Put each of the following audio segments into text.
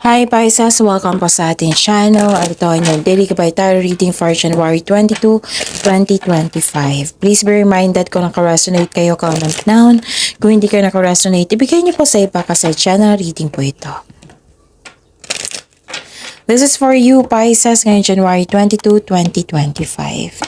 Hi Pisces! Welcome po sa ating channel. Ito ay yung Daily Gabay Tarot Reading for January 22, 2025. Please be reminded kung naka-resonate kayo, comment down. Kung hindi kayo naka-resonate, ibigay niyo po sa iba kasi channel reading po ito. This is for you Pisces ngayong January 22, 2025.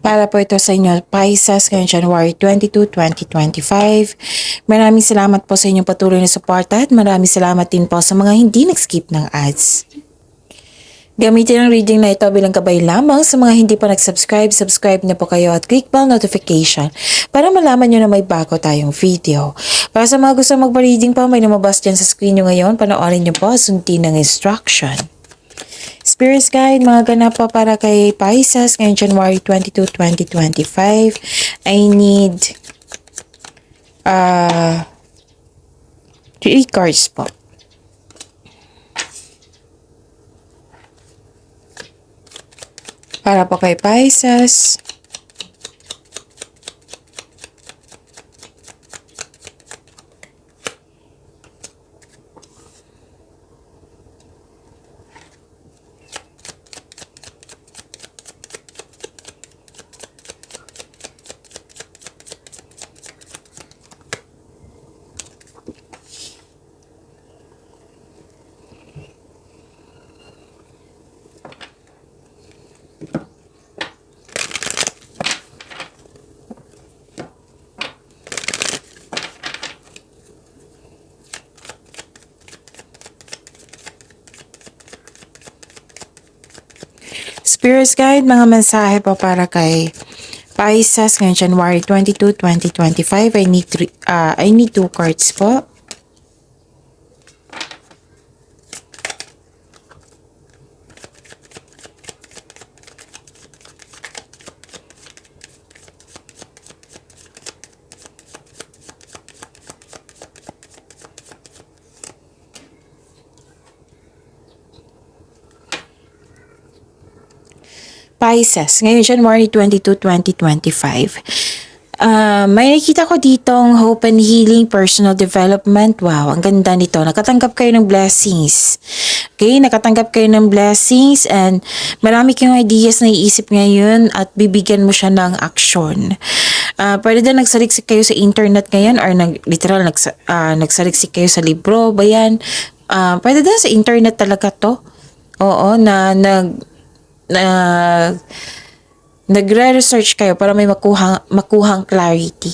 Para po ito sa inyo, Pisces, ngayong January 22, 2025. Maraming salamat po sa inyong patuloy na suporta at maraming salamat din po sa mga hindi nag-skip ng ads. Gamitin ang reading na ito bilang gabay lamang sa mga hindi pa nag-subscribe. Subscribe na po kayo at click bell notification para malaman nyo na may bago tayong video. Para sa mga gusto magpa-reading po, may lumabas dyan sa screen nyo ngayon. Panoorin nyo po, sundin ng instruction. Spirit Guide, mga ganap pa para kay Pisces ngayong January 22, 2025. I need 3 cards po. Para po kay Pisces. Spirit Guide, mga mensahe po para kay Pisces ngayong January 22, 2025. I need 2 cards po. Pisces, ngayon January 22, 2025. May nakita ko ditong hope and healing, personal development. Wow, ang ganda nito. Nakatanggap kayo ng blessings. Okay, nakatanggap kayo ng blessings and marami kayong ideas na iisip ngayon at bibigyan mo siya ng action. Pwede din nagsaliksik kayo sa internet ngayon or nagsaliksik kayo sa libro ba yan? Pwede din sa internet talaga to. Oo, nagre-research kayo para may makuhang clarity.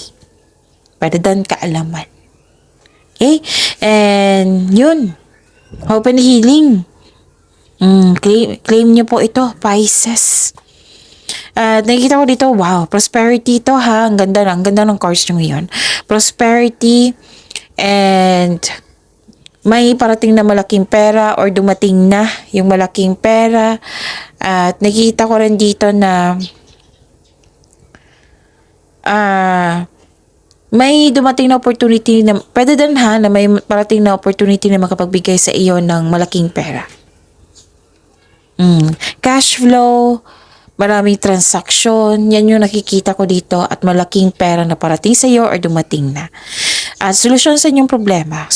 Pwede din kaalaman. Okay? And yun. Hope and healing. Claim nyo po ito, Pisces. Nakikita ko dito, wow, prosperity ito ha. Ang ganda ng cards nyo ngayon. Prosperity and may parating na malaking pera or dumating na yung malaking pera. At nakikita ko rin dito na may dumating na opportunity na pwede din ha na may parating na opportunity na makapagbigay sa iyo ng malaking pera. Cash flow, maraming transaction, yan yung nakikita ko dito at malaking pera na parating sa iyo or dumating na. At solusyon sa inyong problema,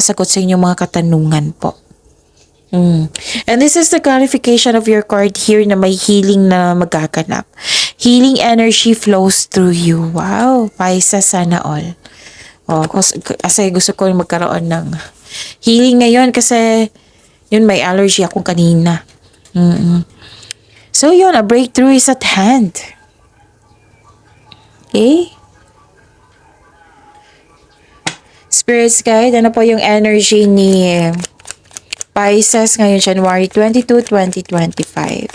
sagot sa inyong mga katanungan po. And this is the clarification of your card here na may healing na magaganap. Healing energy flows through you. Wow, Pisces, sana all. Kasi gusto ko magkaroon ng healing ngayon kasi yun, may allergy akong kanina. So yun, a breakthrough is at hand. Okay? Spirits Guide, ano po yung energy ni Pisces ngayon January 22, 2025?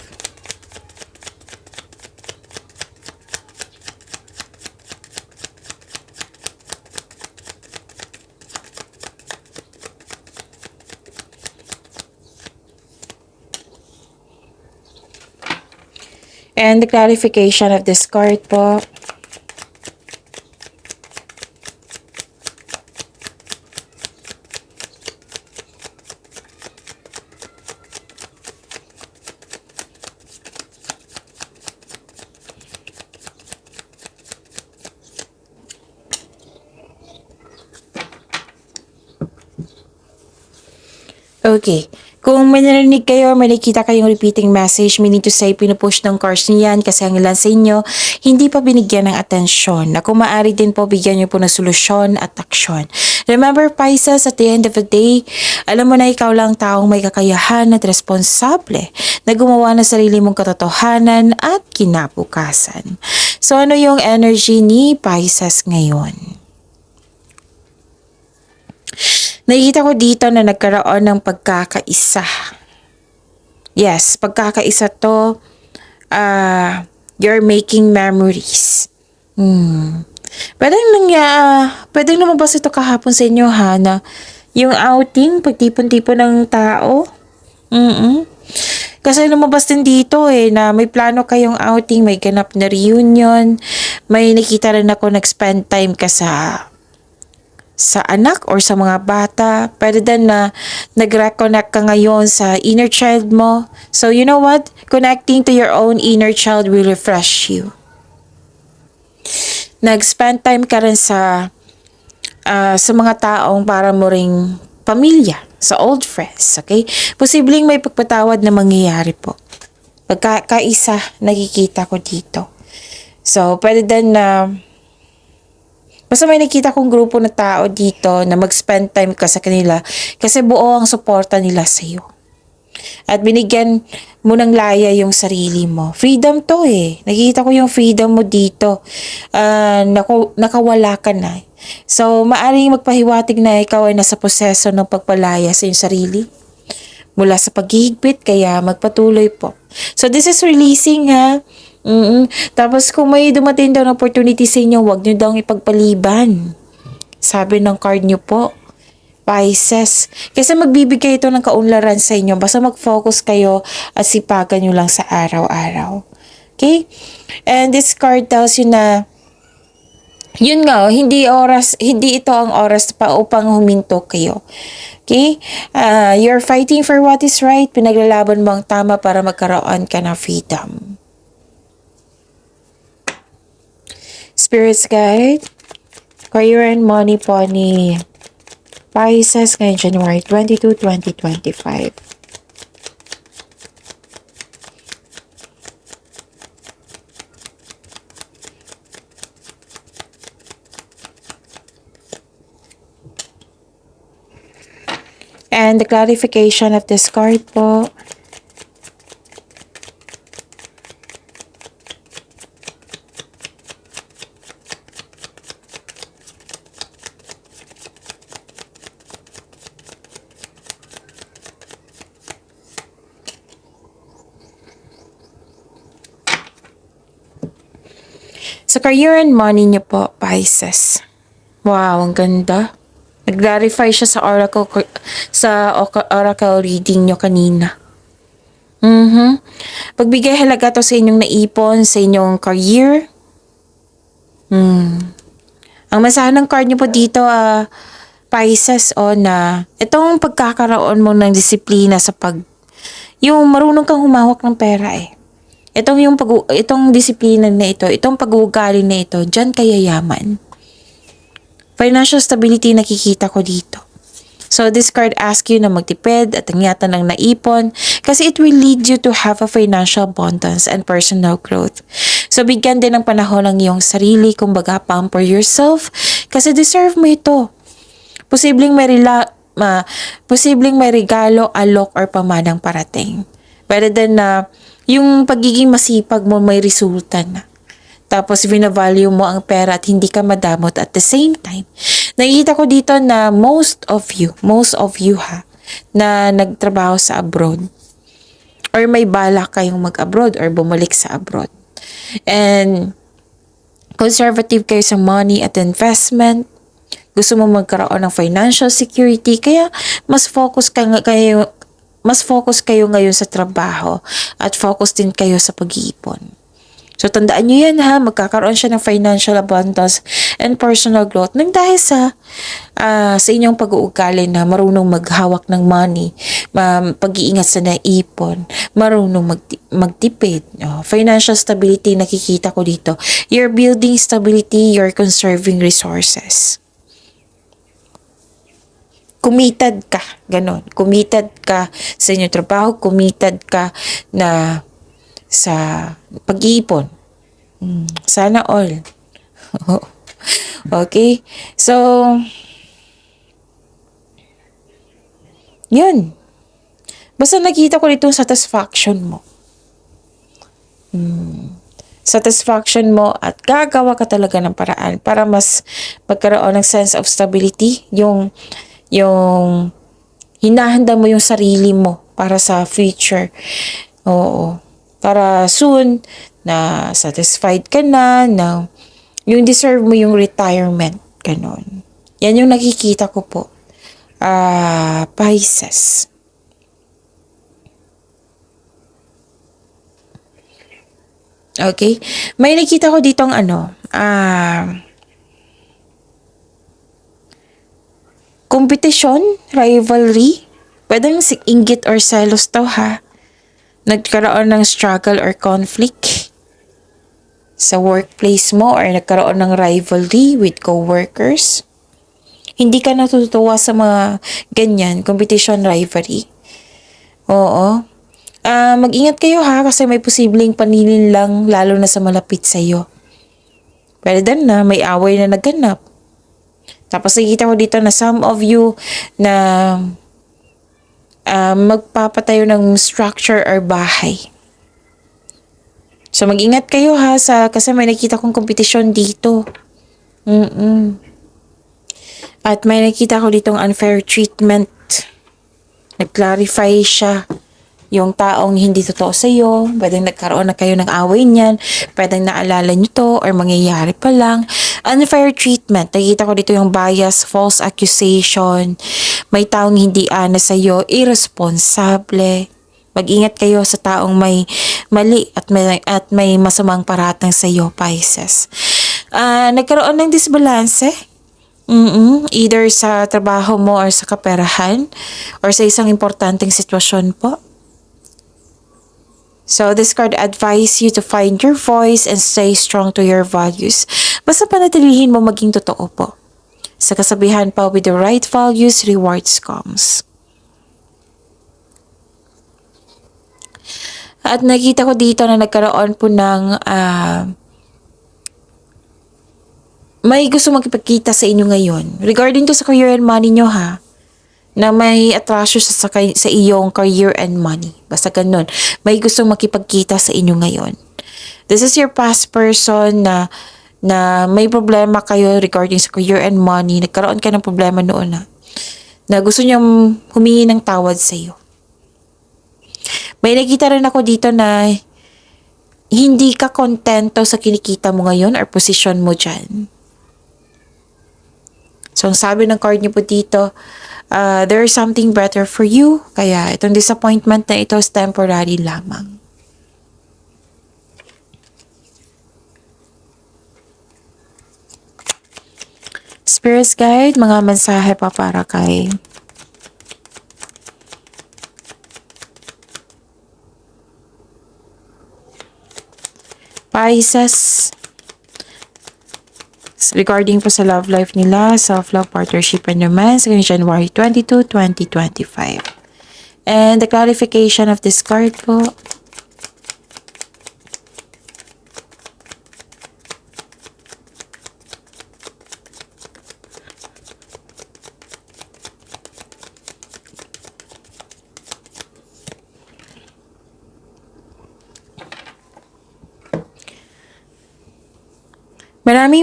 And the clarification of this card po. Okay. Kung may narinig kayo, may nakita kayong repeating message, meaning to say, pinupush ng cards niyan kasi ang ilan sa inyo, hindi pa binigyan ng atensyon. Na kung maaari din po, bigyan niyo po ng solusyon at aksyon. Remember, Pisces, at the end of the day, alam mo na ikaw lang taong may kakayahan at responsable na gumawa ng sarili mong katotohanan at kinabukasan. So, ano yung energy ni Pisces ngayon? Nakikita ko dito na nagkaroon ng pagkakaisa. Yes, pagkakaisa to, you're making memories. Pwedeng lumabas ito kahapon sa inyo ha, na yung outing, pagtipon-tipon ng tao. Kasi lumabas din dito na may plano kayong outing, may ganap na reunion, may nakita rin ako nag-spend time ka sa anak or sa mga bata. Pwede din na nag-reconnect ka ngayon sa inner child mo. So you know what? Connecting to your own inner child will refresh you. Nag-spend time ka rin sa mga taong para mo ring pamilya, sa old friends, okay? Posibleng may pagpatawad na mangyayari po. Pagkakaisa, nakikita ko dito. So, pwede din na basta may nakita kong grupo na tao dito na mag-spend time ka sa kanila kasi buo ang suporta nila sa iyo. At binigyan mo ng laya yung sarili mo. Freedom to Nakikita ko yung freedom mo dito. Nakawala ka na. So, maaring magpahiwatig na ikaw ay nasa proseso ng pagpalaya sa iyong sarili mula sa paghihigpit, kaya magpatuloy po. So, this is releasing ha. Tapos kung may dumating daw na opportunity sa inyo, huwag nyo daw ipagpaliban. Sabi ng card nyo po, Pisces. Kasi magbibigay ito ng kaunlaran sa inyo. Basta mag-focus kayo at sipagan nyo lang sa araw-araw. Okay? And this card tells you na yun nga, hindi ito ang oras pa upang huminto kayo. Okay? You're fighting for what is right. Pinaglalaban mo ang tama para magkaroon ka ng freedom. Spirits Guide, career and money po ni Pisces ngayong January 22, 2025. And the clarification of this card po. Sa career and money niyo po, Pisces. Wow, ang ganda. Nag-clarify siya sa oracle reading niyo kanina. Pagbigay halaga to sa inyong naipon, sa inyong career. Ang masahan ng card niyo po dito, Pisces, na itong pagkakaroon mo ng disiplina yung marunong kang humawak ng pera Itong disiplina na ito, itong pag-uugali na ito, dyan kayayaman. Financial stability nakikita ko dito. So this card asks you na magtipid at ingatan ng naipon kasi it will lead you to have a financial abundance and personal growth. So bigyan din ng panahon ng iyong sarili, kumbaga pamper yourself kasi deserve mo ito. Posibleng may regalo, alok or pamanang parating. Pwede din na yung pagiging masipag mo may resulta na. Tapos binavalue mo ang pera at hindi ka madamot at the same time. Nakikita ko dito na most of you na nagtrabaho sa abroad or may balak kayong mag-abroad or bumalik sa abroad. And conservative kayo sa money at investment. Gusto mo magkaroon ng financial security kaya mas focus kayo ngayon sa trabaho at focus din kayo sa pag-iipon. So, tandaan nyo yan ha, magkakaroon siya ng financial abundance and personal growth nang dahil sa inyong pag-uugali na marunong maghawak ng money, pag-iingat sa naipon, marunong magtipid. Financial stability, nakikita ko dito. You're building stability, you're conserving resources. Committed ka, ganon. Committed ka sa inyong trabaho, committed ka na sa pag-iipon. Sana all. Okay? So, yun. Basta nakita ko dito satisfaction mo. Satisfaction mo at gagawa ka talaga ng paraan para mas magkaroon ng sense of stability. Yung hinahanda mo yung sarili mo para sa future. Oo. Para soon, na satisfied ka na yung deserve mo yung retirement. Ganon. Yan yung nakikita ko po. Pisces. Okay? May nakita ko ditong competition, rivalry. Pwedeng inggit or selos to ha. Nagkaroon ng struggle or conflict sa workplace mo or nagkaroon ng rivalry with co-workers. Hindi ka natutuwa sa mga ganyan, competition, rivalry. Oo. Mag-ingat kayo ha kasi may posibleng panilin lang lalo na sa malapit sa iyo. Pero then na may away na naganap. Tapos nakikita ko dito na some of you na magpapatayo ng structure or bahay. So mag-ingat kayo ha kasi may nakita kong competition dito. At may nakita ko ditong unfair treatment. Nag-clarify siya. Yung taong hindi totoo sa iyo, pwedeng nagkaroon na kayo ng away niyan, pwedeng naalala nyo to or mangyayari pa lang. Unfair treatment, nakikita ko dito yung bias, false accusation, may taong hindi ana sa iyo, irresponsible. Mag-ingat kayo sa taong may mali at may masamang paratang sa iyo, Pisces. Nagkaroon ng disbalance, either sa trabaho mo or sa kaperahan or sa isang importanteng sitwasyon po. So, this card advise you to find your voice and stay strong to your values. Basta panatilihin mo maging totoo po. Sa kasabihan pa, with the right values, rewards comes. At nakita ko dito na nagkaroon po ng may gusto magkipagkita sa inyo ngayon. Regarding to sa career and money nyo ha, na may atrasyo sa iyong career and money. Basta ganun. May gustong makipagkita sa inyo ngayon. This is your past person na may problema kayo regarding sa career and money. Nagkaroon ka ng problema noon na gusto niyang humingi ng tawad sa iyo. May nakita rin ako dito na hindi ka kontento sa kinikita mo ngayon or position mo dyan. So, ang sabi ng card niyo po dito, there is something better for you. Kaya itong disappointment na ito is temporary lamang. Spirit's Guide, mga mensahe pa para kay Pisces. Regarding po sa love life nila, self-love, partnership, and romance, January 22, 2025. And the clarification of this card po.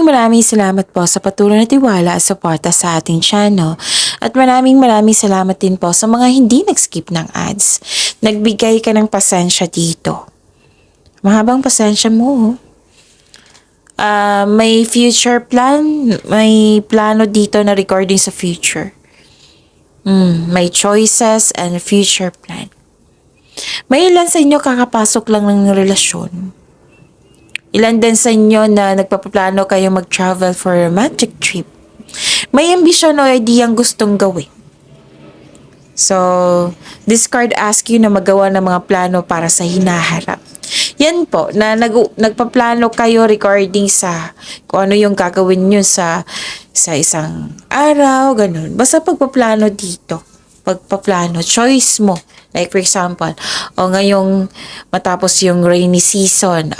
Maraming salamat po sa patuloy na tiwala at suporta sa ating channel. At maraming salamat din po sa mga hindi nag-skip ng ads. Nagbigay ka ng pasensya dito. Mahabang pasensya mo. May future plan, may plano dito na regarding sa future. May choices and future plan. May ilan sa inyo kakapasok lang ng relasyon. Ilan din sa inyo na nagpapaplano kayo mag-travel for a romantic trip. May ambisyon o ideyang gustong gawin. So, this card asks you na magawa ng mga plano para sa hinaharap. Yan po, na nagpaplano kayo regarding sa kung ano yung gagawin nyo sa isang araw, ganun. Basta pagpaplano dito. Pagpaplano, choice mo. Like for example, ngayong matapos yung rainy season,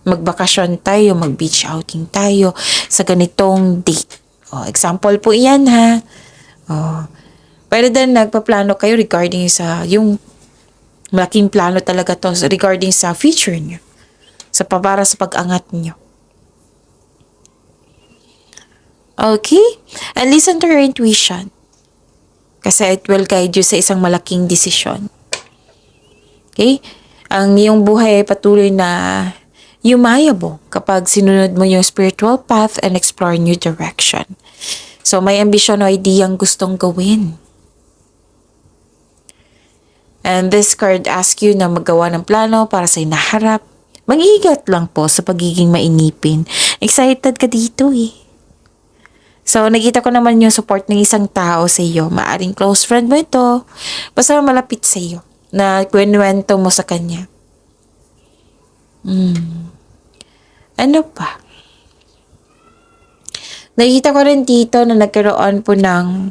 magbakasyon tayo, mag-beach outing tayo sa ganitong date. Example po yan ha. Pwede din nagpaplano kayo regarding sa yung malaking plano talaga to regarding sa future nyo. Para sa pag-angat nyo. Okay? And listen to your intuition. Kasi it will guide you sa isang malaking desisyon. Okay? Ang iyong buhay ay patuloy na yumayabo kapag sinunod mo yung spiritual path and explore new direction. So, may ambisyon o ideyang gustong gawin. And this card asks you na magawa ng plano para sa hinaharap. Mag-iingat lang po sa pagiging mainipin. Excited ka dito eh. So, nakita ko naman yung support ng isang tao sa iyo. Maaring close friend mo ito. Basta malapit sa iyo. Na kwenwento mo sa kanya. Ano pa? Nakita ko rin dito na nagkaroon po ng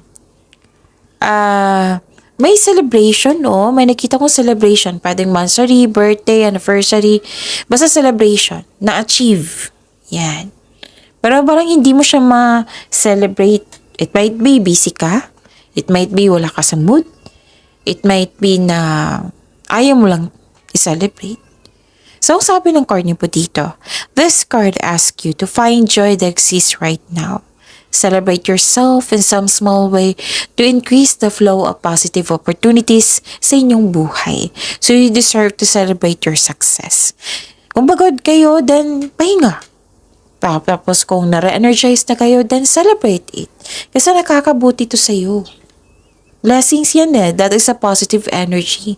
may celebration, may nakita kong celebration. Pwedeng monthsary, birthday, anniversary. Basta celebration na achieve. Yan. Pero parang hindi mo siya ma-celebrate. It might be busy ka. It might be wala ka sa mood. It might be na ayaw mo lang i-celebrate. So, sabi ng card niyo po dito, this card asks you to find joy that exists right now. Celebrate yourself in some small way to increase the flow of positive opportunities sa inyong buhay. So, you deserve to celebrate your success. Kung pagod kayo, then pahinga. Tapos kung na-re-energize na kayo, then celebrate it. Kasi nakakabuti to sa iyo. Blessings yan eh. That is a positive energy.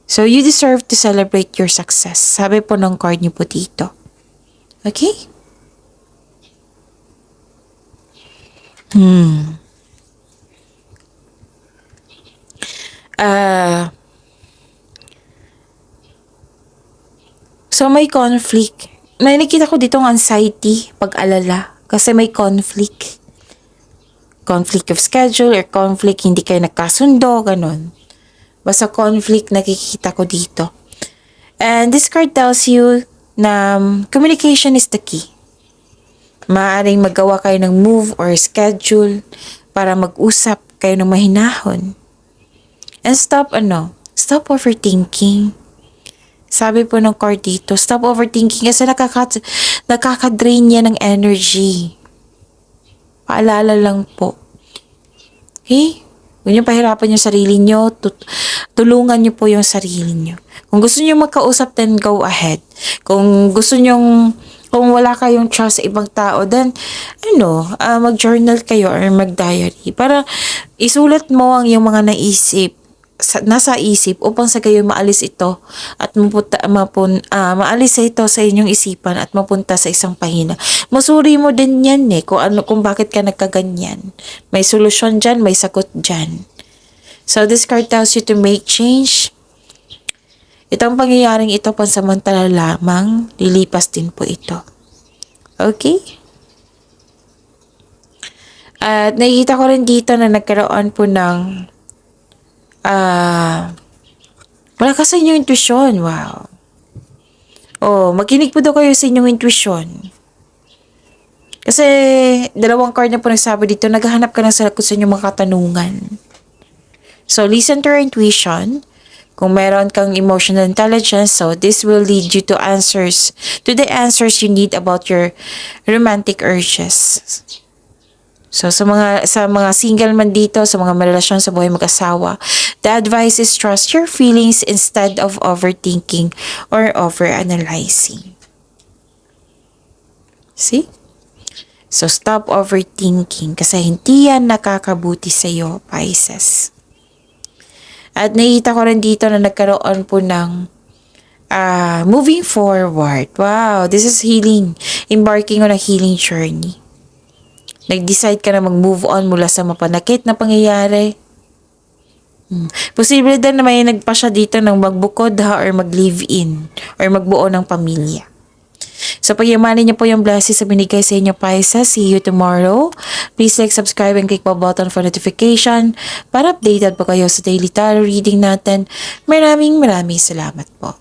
So, you deserve to celebrate your success. Sabi po ng card niyo po dito. Okay? So, may conflict. May nakita ko ditong anxiety, pag-alala. Kasi may conflict. Conflict of schedule or conflict, hindi kayo nagkasundo, ganun. Basta conflict nakikita ko dito. And this card tells you na communication is the key. Maaaring magawa kayo ng move or schedule para mag-usap kayo ng mahinahon. And stop overthinking. Sabi po ng card dito, stop overthinking kasi nakaka-drain yan ng energy. Paalala lang po. Okay? Huwag niyo pahirapan yung sarili niyo. Tulungan niyo po yung sarili niyo. Kung gusto niyo magkausap, then go ahead. Kung wala kayong trust sa ibang tao, then, mag-journal kayo or mag-diary. Para isulat mo ang iyong mga naisip, nasa isip upang sa gayon maalis ito at maalis ito sa inyong isipan at mapunta sa isang pahina. Masuri mo din yan kung bakit ka nagkaganyan. May solusyon dyan, may sagot dyan. So this card tells you to make change. Itong pangyayaring ito pansamantala lamang, lilipas din po ito. Okay? At nakikita ko rin dito na nagkaroon po ng malakas sa inyong intuition. Wow. Makinig po daw kayo sa inyong intuition. Kasi dalawang card na po nagsabi dito, naghahanap ka ng sagot sa inyong mga katanungan. So, listen to your intuition. Kung meron kang emotional intelligence, so this will lead you to the answers you need about your romantic urges. So, sa mga single man dito, sa mga relasyon sa buhay mag-asawa, the advice is trust your feelings instead of overthinking or overanalyzing. See? So, stop overthinking kasi hindi yan nakakabuti sa iyo, Pisces. At nakita ko rin dito na nagkaroon po ng moving forward. Wow, this is healing. Embarking on a healing journey. Nag-decide ka na mag-move on mula sa mapanakit na pangyayari. Posible din na may nagpasya dito ng magbukod or mag-live-in or magbuo ng pamilya. So, payamanin niyo po yung blessings sa binigay sa inyo, Pisces. See you tomorrow. Please like, subscribe, and click the button for notification para updated po kayo sa daily tarot reading natin. Maraming salamat po.